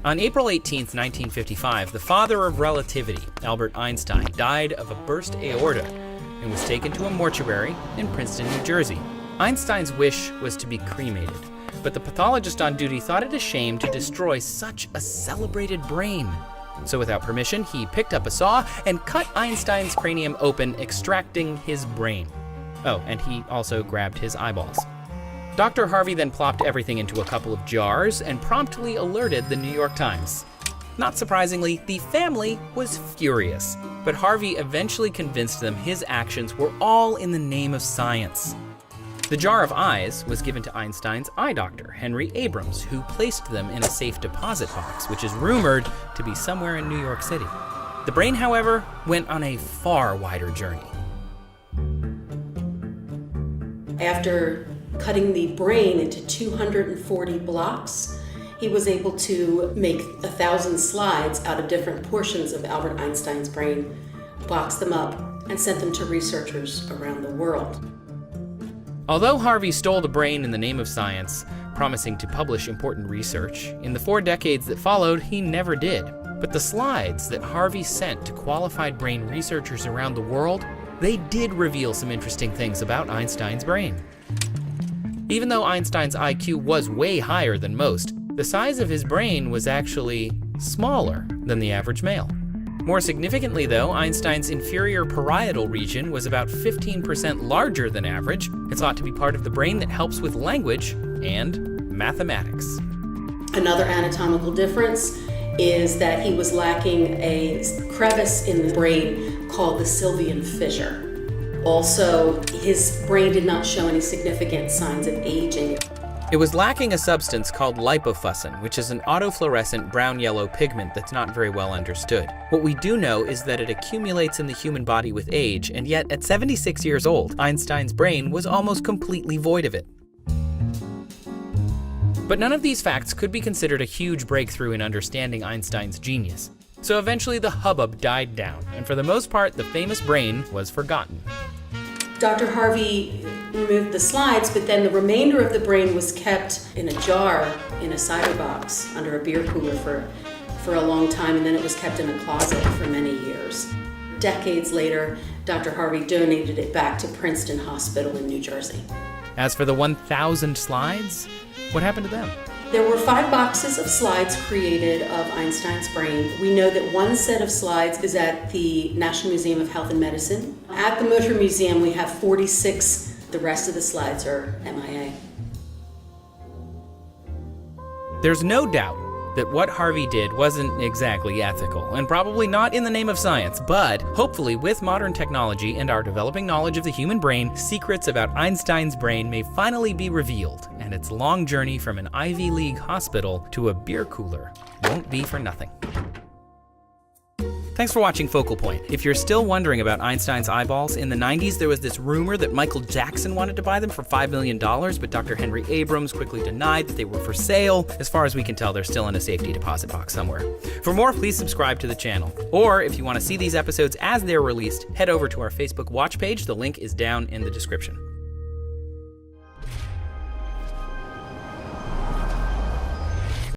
On April 18, 1955, the father of relativity, Albert Einstein, died of a burst aorta and was taken to a mortuary in Princeton, New Jersey. Einstein's wish was to be cremated, but the pathologist on duty thought it a shame to destroy such a celebrated brain. So without permission, he picked up a saw and cut Einstein's cranium open, extracting his brain. Oh, and he also grabbed his eyeballs. Dr. Harvey then plopped everything into a couple of jars and promptly alerted the New York Times. Not surprisingly, the family was furious, but Harvey eventually convinced them his actions were all in the name of science. The jar of eyes was given to Einstein's eye doctor, Henry Abrams, who placed them in a safe deposit box, which is rumored to be somewhere in New York City. The brain, however, went on a far wider journey. After cutting the brain into 240 blocks, he was able to make 1,000 slides out of different portions of Albert Einstein's brain, box them up, and sent them to researchers around the world. Although Harvey stole the brain in the name of science, promising to publish important research, in the 4 decades that followed, he never did. But the slides that Harvey sent to qualified brain researchers around the world, they did reveal some interesting things about Einstein's brain. Even though Einstein's IQ was way higher than most, the size of his brain was actually smaller than the average male. More significantly though, Einstein's inferior parietal region was about 15% larger than average. It's thought to be part of the brain that helps with language and mathematics. Another anatomical difference is that he was lacking a crevice in the brain called the Sylvian fissure. Also, his brain did not show any significant signs of aging. It was lacking a substance called lipofuscin, which is an autofluorescent brown-yellow pigment that's not very well understood. What we do know is that it accumulates in the human body with age, and yet at 76 years old, Einstein's brain was almost completely void of it. But none of these facts could be considered a huge breakthrough in understanding Einstein's genius. So eventually the hubbub died down, and for the most part, the famous brain was forgotten. Dr. Harvey removed the slides, but then the remainder of the brain was kept in a jar in a cider box under a beer cooler for a long time, and then it was kept in a closet for many years. Decades later, Dr. Harvey donated it back to Princeton Hospital in New Jersey. As for the 1,000 slides, what happened to them? There were 5 boxes of slides created of Einstein's brain. We know that one set of slides is at the National Museum of Health and Medicine. At the Motor Museum, we have 46. The rest of the slides are MIA. There's no doubt that what Harvey did wasn't exactly ethical, and probably not in the name of science, but hopefully with modern technology and our developing knowledge of the human brain, secrets about Einstein's brain may finally be revealed, and its long journey from an Ivy League hospital to a beer cooler won't be for nothing. Thanks for watching Focal Point. If you're still wondering about Einstein's eyeballs, in the 90s there was this rumor that Michael Jackson wanted to buy them for $5 million, but Dr. Henry Abrams quickly denied that they were for sale. As far as we can tell, they're still in a safety deposit box somewhere. For more, please subscribe to the channel. Or if you want to see these episodes as they're released, head over to our Facebook watch page. The link is down in the description.